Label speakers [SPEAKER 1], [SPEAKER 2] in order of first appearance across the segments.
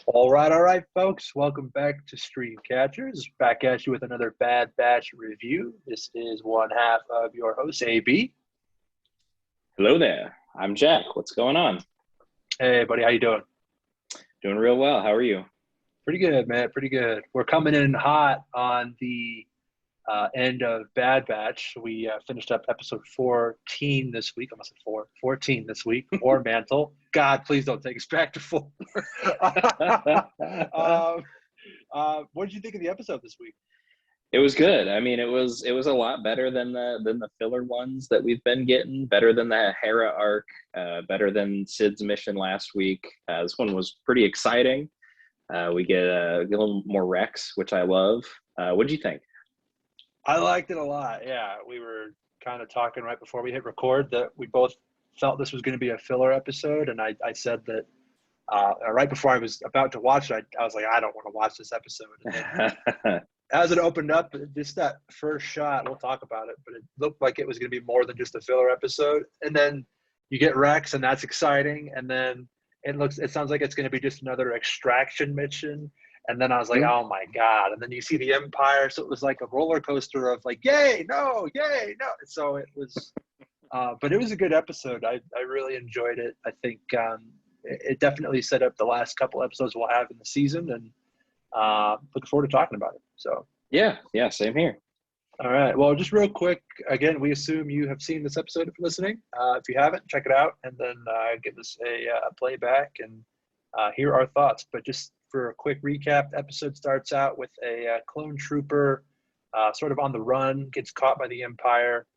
[SPEAKER 1] All right, folks. Welcome back to Stream Catchers. Back at you with another Bad Batch review. This is one half of your host, AB.
[SPEAKER 2] Hello there. I'm Jack. What's going on?
[SPEAKER 1] Hey, buddy. How you doing?
[SPEAKER 2] Doing real well. How are you?
[SPEAKER 1] Pretty good, man. Pretty good. We're coming in hot on the end of Bad Batch. We finished up episode 14 this week. I must have 14 this week. Or Mantle. God, please don't take us back to 4. What did you think of the episode this week?
[SPEAKER 2] It was good. I mean, it was a lot better than the filler ones that we've been getting. Better than the Hera arc. Better than Sid's mission last week. This one was pretty exciting. We get a little more Rex, which I love. What did you think?
[SPEAKER 1] I liked it a lot. Yeah, we were kind of talking right before we hit record that we both felt this was going to be a filler episode, and I said that right before I was about to watch it, I was like, I don't want to watch this episode. And then, as it opened up, just that first shot, we'll talk about it, but it looked like it was going to be more than just a filler episode. And then you get Rex, and that's exciting. And then it sounds like it's going to be just another extraction mission. And then I was like, oh my God. And then you see the Empire. So it was like a roller coaster of like, yay, no. So it was, but it was a good episode. I really enjoyed it. I think it definitely set up the last couple episodes we'll have in the season, and looking forward to talking about it. So
[SPEAKER 2] Yeah, same here.
[SPEAKER 1] All right. Well, just real quick, again, we assume you have seen this episode if you're listening. If you haven't, check it out and then give us a playback and hear our thoughts. But just for a quick recap, the episode starts out with a clone trooper sort of on the run, gets caught by the Empire,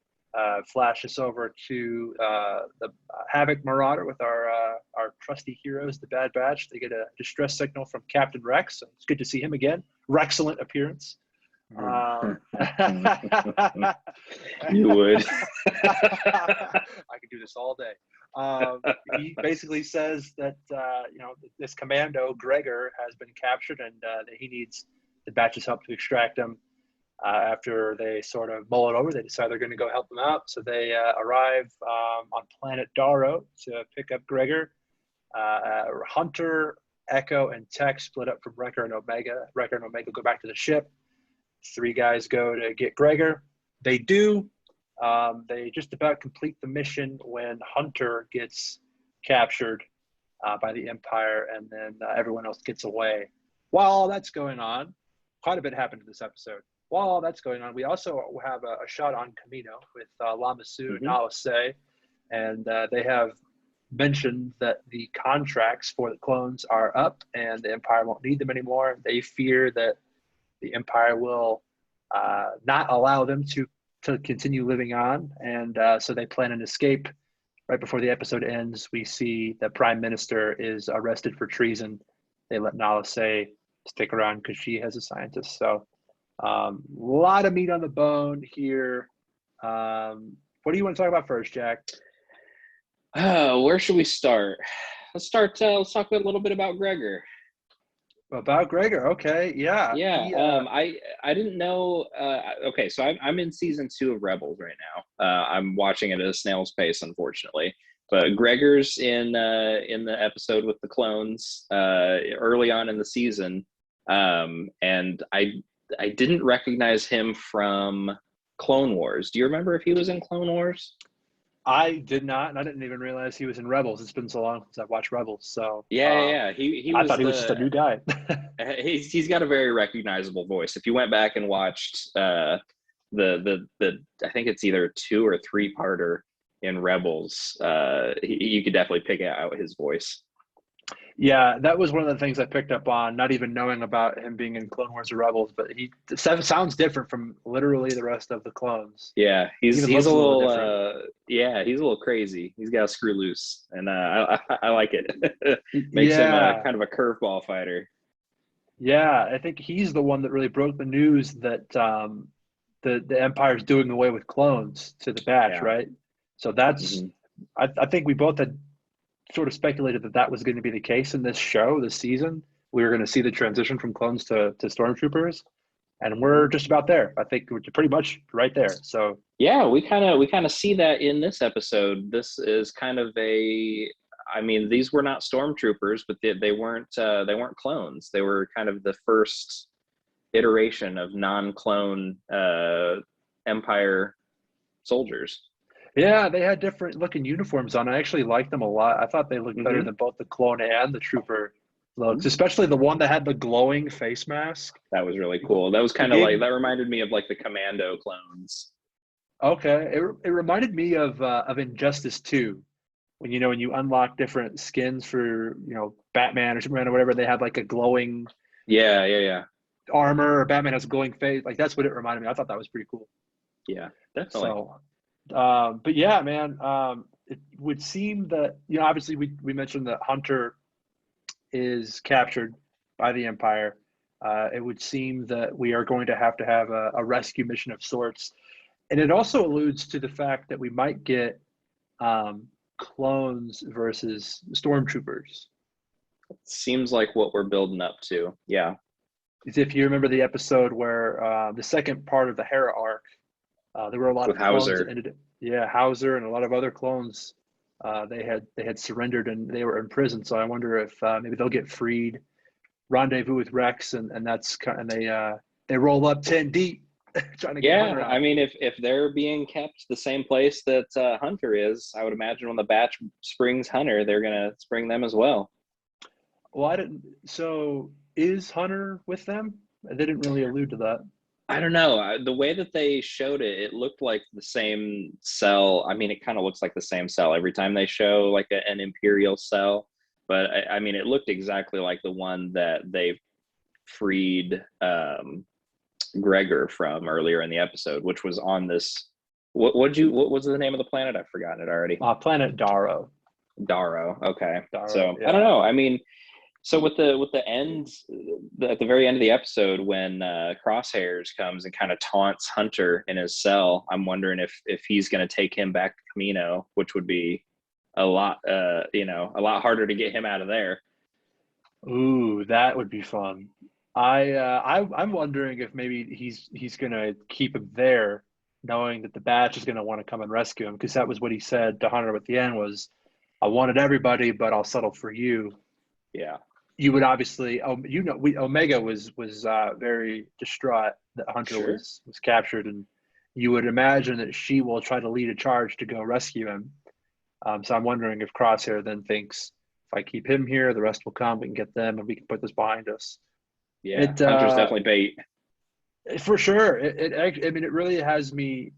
[SPEAKER 1] flashes over to the Havoc Marauder with our trusty heroes, the Bad Batch. They get a distress signal from Captain Rex. So it's good to see him again. Rexcellent appearance.
[SPEAKER 2] You would.
[SPEAKER 1] I could do this all day. He basically says that this commando Gregor has been captured, and that he needs the Batch's help to extract him. After they sort of mull it over, they decide they're going to go help him out. So they arrive on planet Daro to pick up Gregor. Hunter, Echo, and Tech split up from Wrecker and Omega. Wrecker and Omega go back to the ship. 3 guys go to get Gregor. They do. They just about complete the mission when Hunter gets captured by the Empire, and then everyone else gets away. While all that's going on, quite a bit happened in this episode. While all that's going on, we also have a shot on Camino with Lama Su and Nala Se, and they have mentioned that the contracts for the clones are up and the Empire won't need them anymore. They fear that the Empire will not allow them to continue living on, and so they plan an escape. Right before the episode ends, we see the Prime Minister is arrested for treason. They let Nala Se stick around because she has a scientist. So a lot of meat on the bone here. What do you want to talk about first, Jack?
[SPEAKER 2] Where should we start? Let's talk a little bit about Gregor.
[SPEAKER 1] About Gregor, okay, yeah.
[SPEAKER 2] I didn't know. Okay, so I'm in season 2 of Rebels right now. I'm watching it at a snail's pace, unfortunately. But Gregor's in the episode with the clones early on in the season, and I didn't recognize him from Clone Wars. Do you remember if he was in Clone Wars?
[SPEAKER 1] I did not, and I didn't even realize he was in Rebels. It's been so long since I've watched Rebels. So
[SPEAKER 2] yeah. He
[SPEAKER 1] I thought he was just a new guy.
[SPEAKER 2] he's got a very recognizable voice. If you went back and watched the I think it's either 2 or 3-parter in Rebels, you could definitely pick out his voice.
[SPEAKER 1] Yeah, that was one of the things I picked up on, not even knowing about him being in Clone Wars or Rebels, but he sounds different from literally the rest of the clones.
[SPEAKER 2] Yeah, he's a little crazy. He's got to screw loose, and I like it. Makes him kind of a curveball fighter.
[SPEAKER 1] Yeah, I think he's the one that really broke the news that the Empire's doing away with clones to the Batch, right? So that's I think we both had sort of speculated that was going to be the case in this show, this season. We were going to see the transition from clones to stormtroopers, and we're just about there. I think we're pretty much right there. So
[SPEAKER 2] yeah, we kind of see that in this episode. This is kind of I mean, these were not stormtroopers, but they weren't clones. They were kind of the first iteration of non-clone Empire soldiers.
[SPEAKER 1] Yeah, they had different looking uniforms on. I actually liked them a lot. I thought they looked better than both the clone and the trooper looks, especially the one that had the glowing face mask.
[SPEAKER 2] That was really cool. That was kind of like, that reminded me of like the Commando clones.
[SPEAKER 1] Okay, it reminded me of Injustice 2, when when you unlock different skins for Batman or Superman or whatever, they had like a glowing
[SPEAKER 2] Yeah.
[SPEAKER 1] armor, or Batman has a glowing face. Like that's what it reminded me. I thought that was pretty cool.
[SPEAKER 2] Yeah, definitely.
[SPEAKER 1] So, but yeah, man, it would seem that obviously we mentioned that Hunter is captured by the Empire. It would seem that we are going to have a rescue mission of sorts. And it also alludes to the fact that we might get clones versus stormtroopers.
[SPEAKER 2] Seems like what we're building up to. Yeah.
[SPEAKER 1] If you remember the episode where the second part of the Hera arc, there were a lot
[SPEAKER 2] With
[SPEAKER 1] of clones
[SPEAKER 2] Hauser.
[SPEAKER 1] that ended. Yeah, Hauser and a lot of other clones. They had surrendered and they were in prison. So I wonder if maybe they'll get freed, rendezvous with Rex, and that's and they roll up 10 deep. Trying to get Hunter out.
[SPEAKER 2] I mean, if they're being kept the same place that Hunter is, I would imagine when the batch springs Hunter, they're gonna spring them as well.
[SPEAKER 1] Well, I didn't. So is Hunter with them? They didn't really allude to that.
[SPEAKER 2] I don't know. The way that they showed it, it looked like the same cell. I mean, it kind of looks like the same cell every time they show like an Imperial cell. But I mean, it looked exactly like the one that they freed Gregor from earlier in the episode, which was on this. What was the name of the planet? I've forgotten it already.
[SPEAKER 1] Planet Daro.
[SPEAKER 2] Daro. Okay.
[SPEAKER 1] Daro,
[SPEAKER 2] So
[SPEAKER 1] yeah.
[SPEAKER 2] I don't know. I mean, so with the end, at the very end of the episode, when Crosshairs comes and kind of taunts Hunter in his cell, I'm wondering if he's going to take him back to Camino, which would be a lot harder to get him out of there.
[SPEAKER 1] Ooh, that would be fun. I'm wondering if maybe he's gonna keep him there, knowing that the batch is gonna want to come and rescue him, because that was what he said to Hunter at the end was, "I wanted everybody, but I'll settle for you."
[SPEAKER 2] Yeah.
[SPEAKER 1] You would obviously, Omega was very distraught that Hunter was captured, and you would imagine that she will try to lead a charge to go rescue him. So I'm wondering if Crosshair then thinks, if I keep him here, the rest will come, we can get them, and we can put this behind us.
[SPEAKER 2] Yeah, Hunter's definitely bait.
[SPEAKER 1] For sure. I mean, it really has me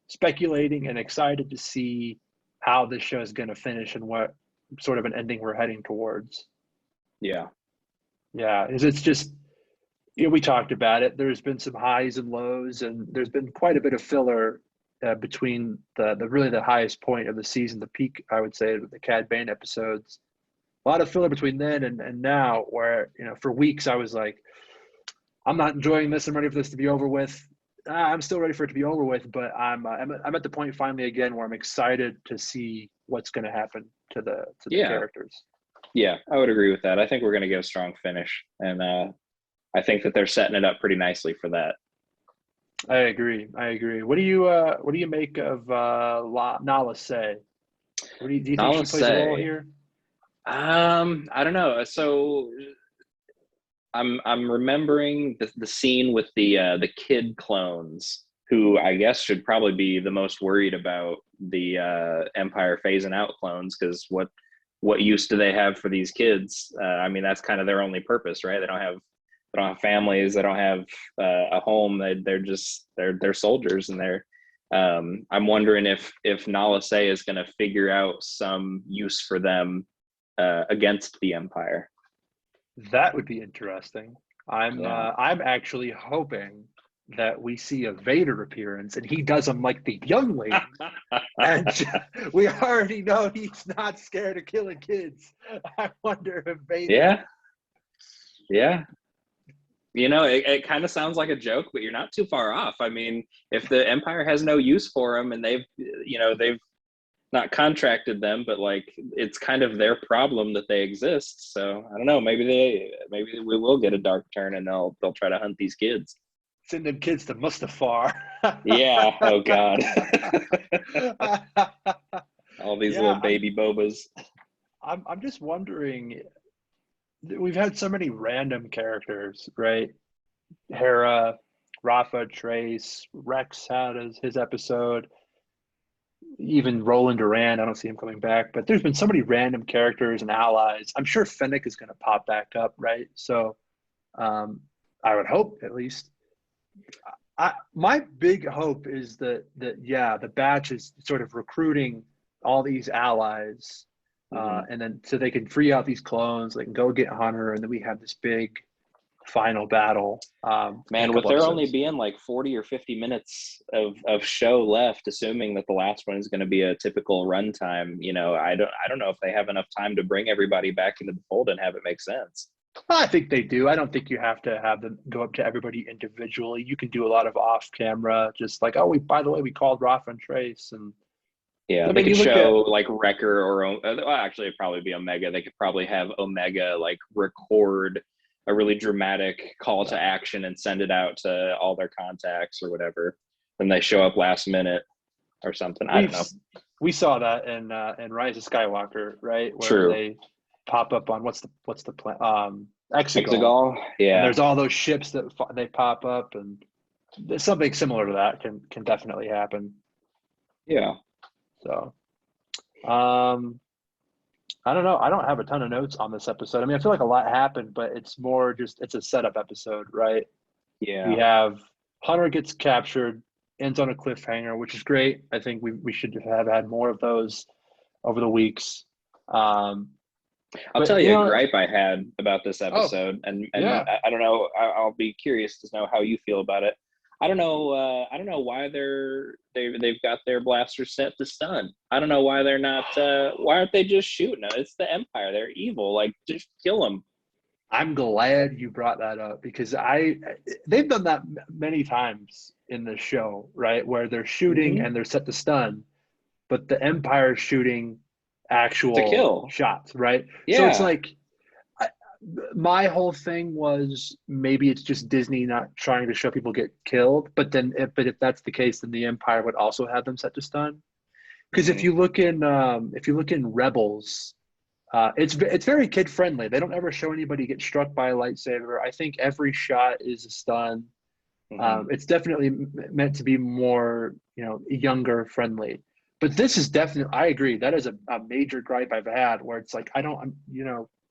[SPEAKER 1] speculating and excited to see how this show is going to finish and what sort of an ending we're heading towards.
[SPEAKER 2] Yeah.
[SPEAKER 1] It's just, we talked about it. There's been some highs and lows, and there's been quite a bit of filler between the highest point of the season, the peak, I would say, the Cad Bane episodes. A lot of filler between then and now, where for weeks I was like, I'm not enjoying this. I'm ready for this to be over with. I'm still ready for it to be over with, but I'm at the point finally again where I'm excited to see what's going to happen to the characters.
[SPEAKER 2] Yeah, I would agree with that. I think we're going to get a strong finish, and I think that they're setting it up pretty nicely for that.
[SPEAKER 1] I agree. What do you make of Nala Se? Do you think she plays a role here?
[SPEAKER 2] I don't know. So I'm remembering the scene with the kid clones, who I guess should probably be the most worried about the Empire phasing out clones, because what use do they have for these kids? I mean, that's kind of their only purpose, right? They don't have families, they don't have a home. They're soldiers, and I'm wondering if Nala Se is going to figure out some use for them against the Empire.
[SPEAKER 1] That would be interesting. I'm actually hoping that we see a Vader appearance, and he does them like the young lady. And we already know he's not scared of killing kids. I wonder if Vader.
[SPEAKER 2] Yeah. It kind of sounds like a joke, but you're not too far off. I mean, if the Empire has no use for them, and they've not contracted them, but like it's kind of their problem that they exist. So I don't know. Maybe we will get a dark turn, and they'll try to hunt these kids.
[SPEAKER 1] Send them kids to Mustafar.
[SPEAKER 2] Yeah. Oh God. All these
[SPEAKER 1] Yeah,
[SPEAKER 2] little baby bobas.
[SPEAKER 1] I'm just wondering. We've had so many random characters, right? Hera, Rafa, Trace, Rex had his episode. Even Roland Duran, I don't see him coming back. But there's been so many random characters and allies. I'm sure Fennec is going to pop back up, right? So I would hope at least. My big hope is that yeah, the batch is sort of recruiting all these allies, and then so they can free out these clones, they can go get Hunter, and then we have this big final battle. In a
[SPEAKER 2] Man, with
[SPEAKER 1] couple
[SPEAKER 2] there only
[SPEAKER 1] episodes.
[SPEAKER 2] being like 40 or 50 minutes of show left, assuming that the last one is going to be a typical runtime, I don't know if they have enough time to bring everybody back into the fold and have it make sense.
[SPEAKER 1] I think they do. I don't think you have to have them go up to everybody individually. You can do a lot of off camera, just like, oh, by the way, we called Rafa and Trace, and
[SPEAKER 2] Yeah,
[SPEAKER 1] I
[SPEAKER 2] they
[SPEAKER 1] mean,
[SPEAKER 2] could
[SPEAKER 1] you look
[SPEAKER 2] show
[SPEAKER 1] at
[SPEAKER 2] like Wrecker well, actually, it'd probably be Omega. They could probably have Omega like record a really dramatic call to action and send it out to all their contacts or whatever. Then they show up last minute or something. I don't
[SPEAKER 1] we've
[SPEAKER 2] know.
[SPEAKER 1] we saw that in Rise of Skywalker, right, where
[SPEAKER 2] True.
[SPEAKER 1] they pop up on what's the plan Exegol,
[SPEAKER 2] Exegol,
[SPEAKER 1] and
[SPEAKER 2] yeah.
[SPEAKER 1] there's all those ships that they pop up, and something similar to that can definitely happen.
[SPEAKER 2] Yeah.
[SPEAKER 1] So, I don't know. I don't have a ton of notes on this episode. I mean, I feel like a lot happened, but it's more just it's a setup episode, right? We
[SPEAKER 2] Yeah.
[SPEAKER 1] have Hunter gets captured, ends on a cliffhanger, which is great. I think we should have had more of those over the weeks.
[SPEAKER 2] I'll
[SPEAKER 1] But
[SPEAKER 2] tell you a gripe I had about this
[SPEAKER 1] oh
[SPEAKER 2] episode, and
[SPEAKER 1] yeah,
[SPEAKER 2] I don't know. I'll be curious to know how you feel about it. I don't know. I don't know why they've got their blasters set to stun. I don't know why they're not. Why aren't they just shooting? It's the Empire. They're evil. Like, just kill them.
[SPEAKER 1] I'm glad you brought that up because they've done that many times in the show, right? Where they're shooting
[SPEAKER 2] Mm-hmm.
[SPEAKER 1] and they're set to stun, but the Empire is shooting
[SPEAKER 2] To
[SPEAKER 1] actual
[SPEAKER 2] kill.
[SPEAKER 1] shots, right? So it's
[SPEAKER 2] Yeah.
[SPEAKER 1] like my whole thing was maybe it's just Disney not trying to show people get killed, but if that's the case, then the Empire would also have them set to stun. Because
[SPEAKER 2] Mm-hmm.
[SPEAKER 1] if you look in Rebels, it's very kid friendly. They don't ever show anybody get struck by a lightsaber. I think every shot is a stun.
[SPEAKER 2] Mm-hmm.
[SPEAKER 1] It's definitely meant to be more, younger friendly. But this is definitely, I agree. That is a major gripe I've had where it's like, I don't,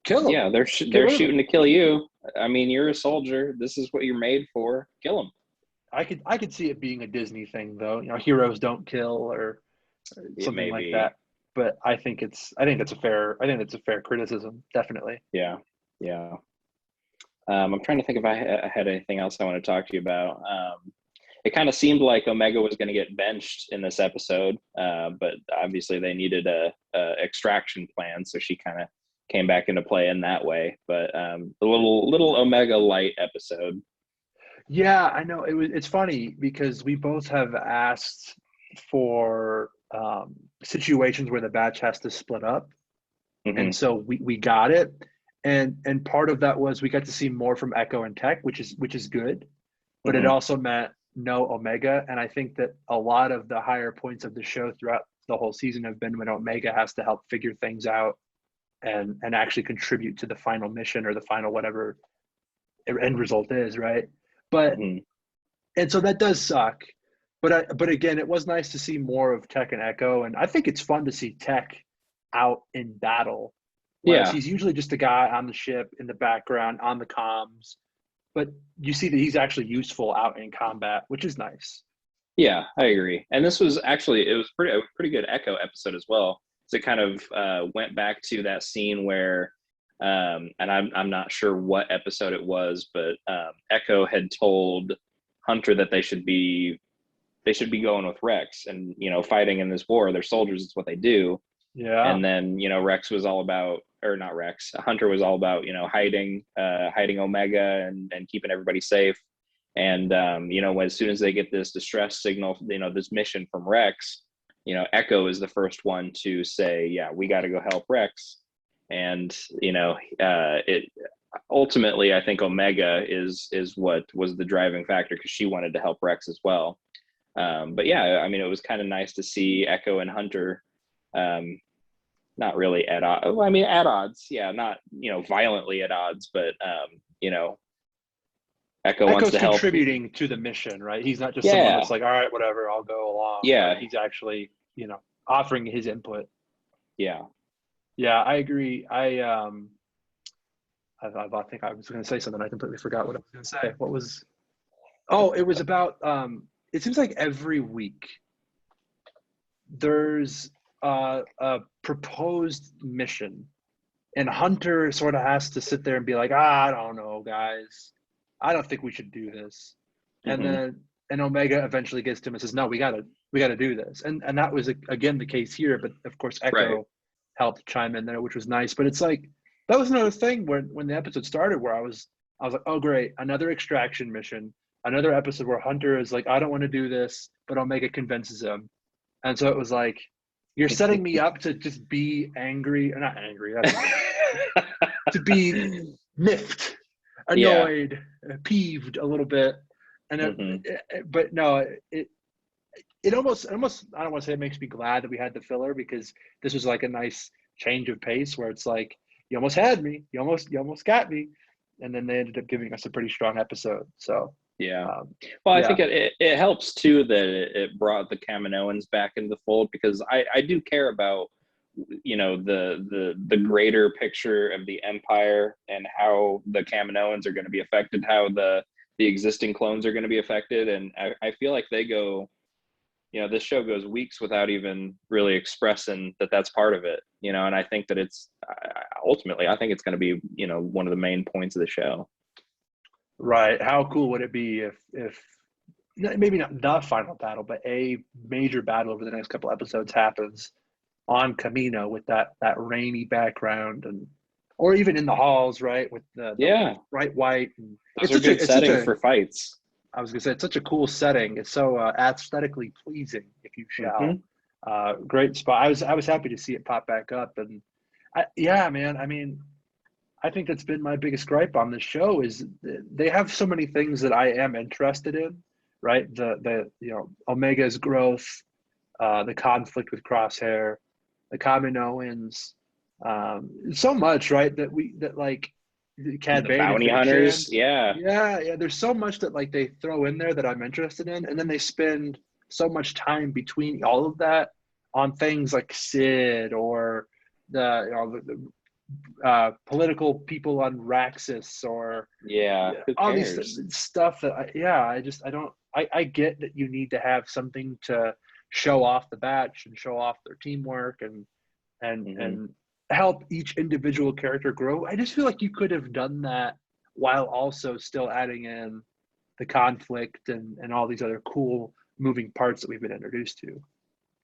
[SPEAKER 1] kill them,
[SPEAKER 2] Yeah,
[SPEAKER 1] get
[SPEAKER 2] they're
[SPEAKER 1] rid of them.
[SPEAKER 2] shooting to kill you. I mean, you're a soldier. This is what you're made for. Kill them.
[SPEAKER 1] I could see it being a Disney thing though. Heroes don't kill or
[SPEAKER 2] It
[SPEAKER 1] something
[SPEAKER 2] may
[SPEAKER 1] like
[SPEAKER 2] be.
[SPEAKER 1] that. But I think it's a fair criticism, definitely.
[SPEAKER 2] Yeah. Yeah. I'm trying to think if I had anything else I want to talk to you about. It kind of seemed like Omega was going to get benched in this episode, but obviously they needed a extraction plan, so she kind of came back into play in that way. But the little Omega light episode.
[SPEAKER 1] Yeah, I know. It's funny because we both have asked for situations where the batch has to split up, and
[SPEAKER 2] Hmm.
[SPEAKER 1] so we got it. And part of that was we got to see more from Echo and Tech, which is good, but it
[SPEAKER 2] Hmm.
[SPEAKER 1] also meant no Omega. And I think that a lot of the higher points of the show throughout the whole season have been when Omega has to help figure things out and actually contribute to the final mission or the final whatever end result is, right? But
[SPEAKER 2] Hmm.
[SPEAKER 1] and so that does suck. But again, it was nice to see more of Tech and Echo, and I think it's fun to see Tech out in battle, whereas
[SPEAKER 2] Yeah.
[SPEAKER 1] he's usually just a guy on the ship in the background on the comms. But you see that he's actually useful out in combat, which is nice.
[SPEAKER 2] Yeah, I agree. And this was actually, it was a pretty good Echo episode as well. So it kind of went back to that scene where, and I'm not sure what episode it was, but Echo had told Hunter that they should be going with Rex and fighting in this war. They're soldiers; it's what they do.
[SPEAKER 1] Yeah,
[SPEAKER 2] And then Rex was all about, or not Rex, Hunter was all about hiding Omega and keeping everybody safe. And as soon as they get this distress signal, this mission from Rex, Echo is the first one to say, yeah, we got to go help Rex. And it ultimately, I think Omega is what was the driving factor, because she wanted to help Rex as well. But yeah, I mean, it was kind of nice to see Echo and Hunter not really at odds. Well, I mean, at odds, yeah, not violently at odds, but Echo wants
[SPEAKER 1] Echo's
[SPEAKER 2] to help.
[SPEAKER 1] contributing to the mission, right? He's not just someone
[SPEAKER 2] Yeah,
[SPEAKER 1] that's like, all right, whatever, I'll go along.
[SPEAKER 2] yeah,
[SPEAKER 1] Right? He's actually, offering his input.
[SPEAKER 2] yeah.
[SPEAKER 1] Yeah, I agree. I think I was going to say something. I completely forgot what I was going to say. What was? Oh, it was about. It seems like every week there's a proposed mission, and Hunter sort of has to sit there and be like, I don't know, guys. I don't think we should do this. And then Omega eventually gets to him and says, no, we gotta do this. And that was again the case here, but of course Echo helped chime in there, which was nice. But it's like that was another thing when the episode started where I was like, oh great, another extraction mission, another episode where Hunter is like, I don't want to do this, but Omega convinces him. And so it was like, you're setting me up to just be angry, or not angry, to be miffed, annoyed, peeved a little bit. And but no, it almost I don't want to say it makes me glad that we had the filler, because this was like a nice change of pace where it's like, you almost had me, you almost got me, and then they ended up giving us a pretty strong episode. So
[SPEAKER 2] I think it helps too that it brought the Kaminoans back into the fold, because I do care about the greater picture of the Empire and how the Kaminoans are going to be affected, how the existing clones are going to be affected. And I feel like they go, this show goes weeks without even really expressing that that's part of it, and I think that it's ultimately, I think it's going to be, one of the main points of the show.
[SPEAKER 1] Right. How cool would it be if maybe not the final battle, but a major battle over the next couple episodes happens on Camino with that rainy background, or even in the halls, right, with the bright white. And
[SPEAKER 2] those are good settings for fights.
[SPEAKER 1] I was gonna say, it's such a cool setting. It's so aesthetically pleasing, if you shall. Great spot. I was happy to see it pop back up, and man. I mean, I think that's been my biggest gripe on this show is they have so many things that I am interested in, right? The Omega's growth, the conflict with Crosshair, the Kaminoans, so much, right? That like Cad Bane,
[SPEAKER 2] bounty hunters,
[SPEAKER 1] yeah. There's so much that like they throw in there that I'm interested in, and then they spend so much time between all of that on things like Sid or the political people on Raxus, or all these stuff that I get that you need to have something to show off the batch and show off their teamwork and help each individual character grow. I just feel like you could have done that while also still adding in the conflict and all these other cool moving parts that we've been introduced to.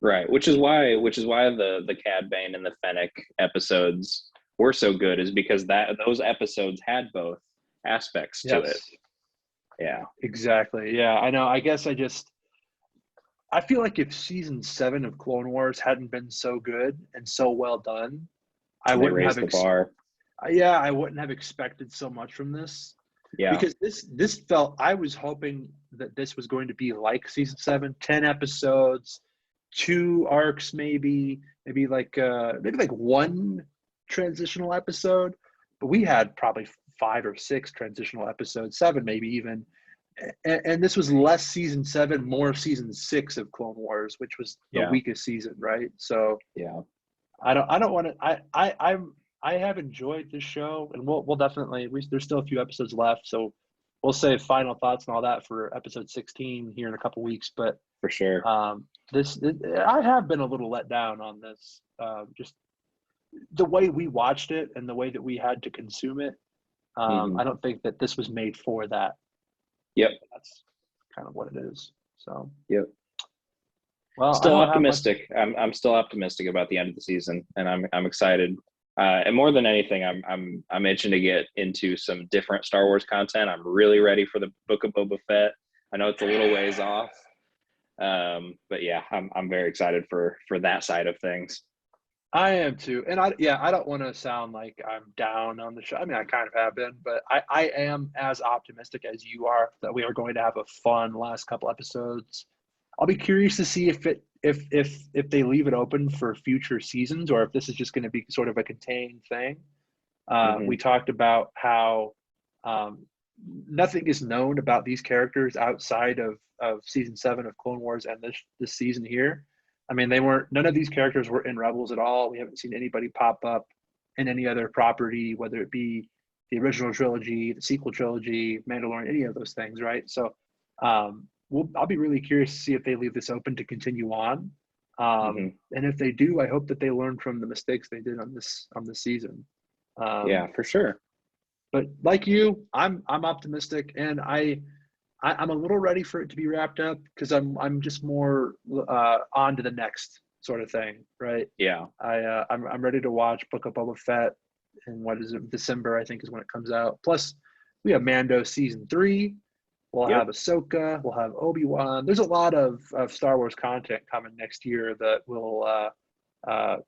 [SPEAKER 2] Right, which is why the Cad Bane and the Fennec episodes were so good, is because those episodes had both aspects to it. Yeah,
[SPEAKER 1] exactly. Yeah, I know. I guess I feel like if season 7 of Clone Wars hadn't been so good and so well done, I wouldn't have
[SPEAKER 2] the bar.
[SPEAKER 1] I wouldn't have expected so much from this. Yeah, because this felt, I was hoping that this was going to be like season 7, 10 episodes, 2 arcs, maybe like one transitional episode, but we had probably 5 or 6 transitional episodes, 7 maybe even, and this was less season 7, more season 6 of Clone Wars, which was the weakest season, right? So I don't want to. I have enjoyed this show, and we'll definitely, there's still a few episodes left, so we'll save final thoughts and all that for episode 16 here in a couple weeks. But
[SPEAKER 2] for sure,
[SPEAKER 1] I have been a little let down on this, just the way we watched it and the way that we had to consume it. I don't think that this was made for that.
[SPEAKER 2] Yep,
[SPEAKER 1] that's kind of what it is. So
[SPEAKER 2] yep. Well, still optimistic. I'm still optimistic about the end of the season, and I'm excited. And more than anything, I'm itching to get into some different Star Wars content. I'm really ready for the Book of Boba Fett. I know it's a little ways off, but yeah, I'm very excited for that side of things.
[SPEAKER 1] I am too, and I don't want to sound like I'm down on the show. I mean, I kind of have been, but I am as optimistic as you are that we are going to have a fun last couple episodes. I'll be curious to see if if they leave it open for future seasons, or if this is just going to be sort of a contained thing. We talked about how nothing is known about these characters outside of season 7 of Clone Wars and this season here. I mean, none of these characters were in Rebels at all. We haven't seen anybody pop up in any other property, whether it be the original trilogy, the sequel trilogy, Mandalorian, any of those things, right? So I'll be really curious to see if they leave this open to continue on. And if they do, I hope that they learn from the mistakes they did on this season.
[SPEAKER 2] Yeah, for sure.
[SPEAKER 1] But like you, I'm optimistic, and I'm a little ready for it to be wrapped up because I'm just more on to the next sort of thing, right?
[SPEAKER 2] Yeah.
[SPEAKER 1] I'm ready to watch Book of Boba Fett, and what is it, December I think is when it comes out. Plus, we have Mando season 3. We'll have Ahsoka. We'll have Obi-Wan. There's a lot of Star Wars content coming next year that will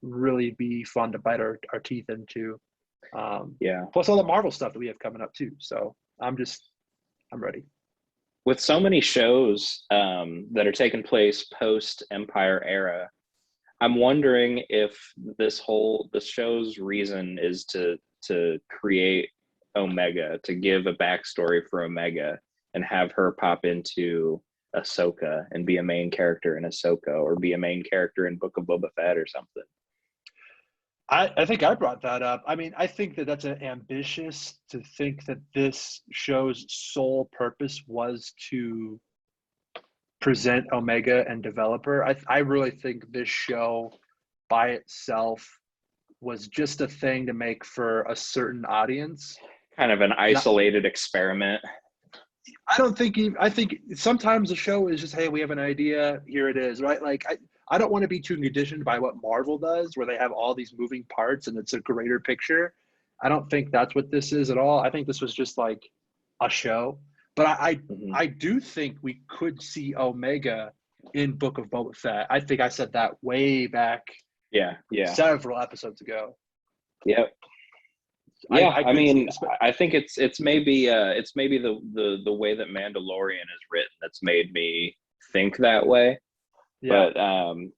[SPEAKER 1] really be fun to bite our teeth into. Plus all the Marvel stuff that we have coming up too. So I'm ready.
[SPEAKER 2] With so many shows that are taking place post Empire era, I'm wondering if the show's reason is to create Omega, to give a backstory for Omega and have her pop into Ahsoka and be a main character in Ahsoka, or be a main character in Book of Boba Fett or something.
[SPEAKER 1] I think I brought that up. I mean, I think that that's ambitious to think that this show's sole purpose was to present Omega and develop her. I really think this show by itself was just a thing to make for a certain audience.
[SPEAKER 2] Kind of an isolated experiment.
[SPEAKER 1] I think sometimes the show is just, hey, we have an idea, here it is, right? Like I don't want to be too conditioned by what Marvel does, where they have all these moving parts and it's a greater picture. I don't think that's what this is at all. I think this was just like a show. But I do think we could see Omega in Book of Boba Fett. I think I said that way back several episodes ago.
[SPEAKER 2] Yep. Yeah, I think it's maybe the way that Mandalorian is written that's made me think that way. Yeah. But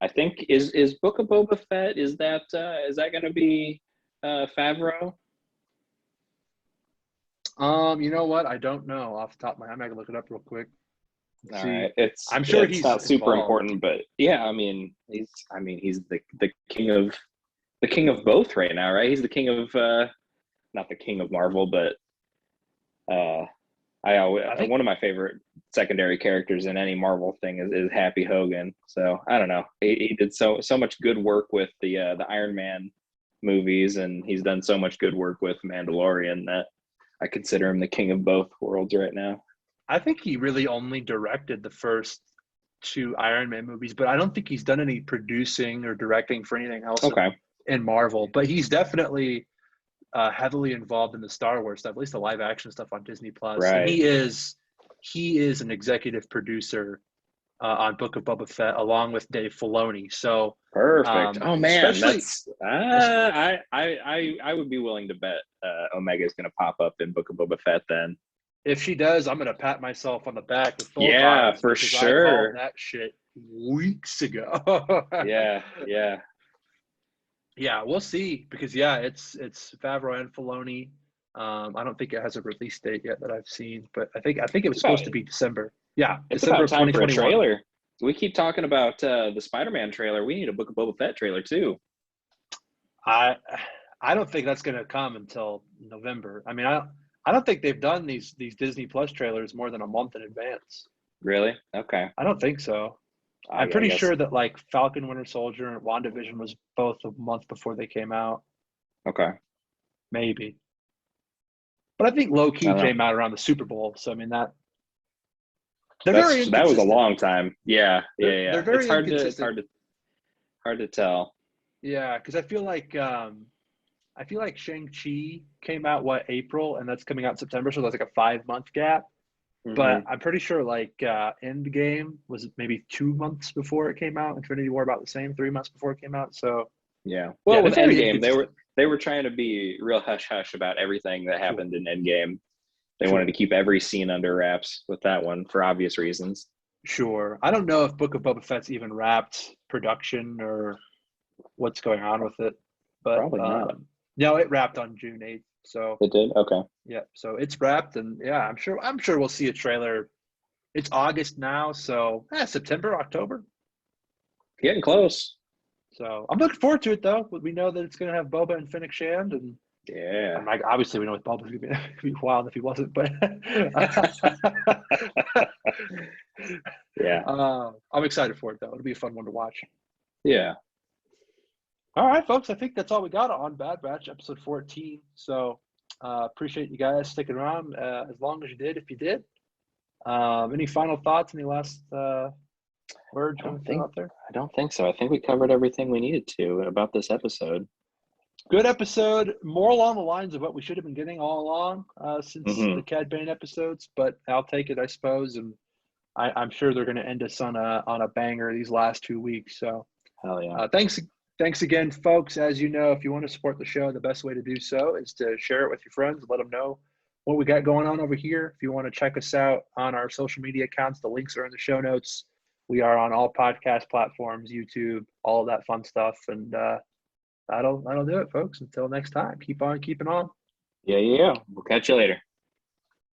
[SPEAKER 2] I think is Book of Boba Fett, is that going to be Favreau?
[SPEAKER 1] You know what? I don't know off the top of my head. I'm gonna look it up real quick.
[SPEAKER 2] All right. I'm sure
[SPEAKER 1] it's
[SPEAKER 2] he's not super important, but yeah, I mean he's the king of both right now, right? He's the king of not the king of Marvel, but I think one of my favorite secondary characters in any Marvel thing is Happy Hogan. So I don't know. He did so much good work with the Iron Man movies, and he's done so much good work with Mandalorian that I consider him the king of both worlds right now.
[SPEAKER 1] I think he really only directed the first 2 Iron Man movies, but I don't think he's done any producing or directing for anything else in Marvel. But he's definitely heavily involved in the Star Wars stuff, at least the live action stuff on Disney Plus. Right. And he is an executive producer on Book of Boba Fett along with Dave Filoni. So
[SPEAKER 2] perfect. Oh man, that's I would be willing to bet Omega is going to pop up in Book of Boba Fett then.
[SPEAKER 1] If she does, I'm going to pat myself on the back with both
[SPEAKER 2] arms, for sure.
[SPEAKER 1] I called that shit weeks ago. Yeah, we'll see, because it's Favreau and Filoni. I don't think it has a release date yet that I've seen, but I think it was supposed to be December. Yeah,
[SPEAKER 2] it's
[SPEAKER 1] December
[SPEAKER 2] about time for a trailer. We keep talking about the Spider-Man trailer. We need a Book of Boba Fett trailer too.
[SPEAKER 1] I don't think that's going to come until November. I mean, I don't think they've done these Disney Plus trailers more than a month in advance.
[SPEAKER 2] Really? Okay.
[SPEAKER 1] I don't think so. I'm pretty sure that like Falcon Winter Soldier and WandaVision was both a month before they came out.
[SPEAKER 2] Okay.
[SPEAKER 1] Maybe. But I think low-key came out around the Super Bowl. So, I mean, that
[SPEAKER 2] was a long time. Yeah.
[SPEAKER 1] They're very inconsistent.
[SPEAKER 2] It's hard to tell.
[SPEAKER 1] Yeah, because I feel like Shang-Chi came out, April, and that's coming out in September. So, there's like a 5-month gap. But I'm pretty sure like Endgame was maybe 2 months before it came out. Infinity War about the same, 3 months before it came out. So
[SPEAKER 2] yeah. Well, with Endgame, they were trying to be real hush hush about everything that happened in Endgame. They wanted to keep every scene under wraps with that one for obvious reasons.
[SPEAKER 1] Sure. I don't know if Book of Boba Fett's even wrapped production or what's going on with it, but
[SPEAKER 2] Probably not.
[SPEAKER 1] no, it wrapped on June 8th. So
[SPEAKER 2] It did? Okay.
[SPEAKER 1] yeah, so it's wrapped, and yeah, I'm sure we'll see a trailer. It's August now, so September, October.
[SPEAKER 2] Getting close.
[SPEAKER 1] So I'm looking forward to it though. We know that it's going to have Boba and Fennec Shand, and
[SPEAKER 2] Yeah.
[SPEAKER 1] I'm like, obviously we know what Boba's going to be wild if he wasn't, but
[SPEAKER 2] Yeah.
[SPEAKER 1] I'm excited for it though. It'll be a fun one to watch.
[SPEAKER 2] Yeah.
[SPEAKER 1] All right, folks. I think that's all we got on Bad Batch episode 14. So appreciate you guys sticking around as long as you did, if you did. Any final thoughts? Any last words you want to throw out there?
[SPEAKER 2] I don't think so. I think we covered everything we needed to about this episode.
[SPEAKER 1] Good episode, more along the lines of what we should have been getting all along since the Cad Bane episodes, but I'll take it, I suppose, and I'm sure they're going to end us on a banger these last 2 weeks. So,
[SPEAKER 2] hell yeah!
[SPEAKER 1] Thanks again, folks. As you know, if you want to support the show, the best way to do so is to share it with your friends, let them know what we got going on over here. If you want to check us out on our social media accounts, the links are in the show notes. We are on all podcast platforms, YouTube, all of that fun stuff, and that'll do it, folks. Until next time, keep on keeping on.
[SPEAKER 2] Yeah. We'll catch you later.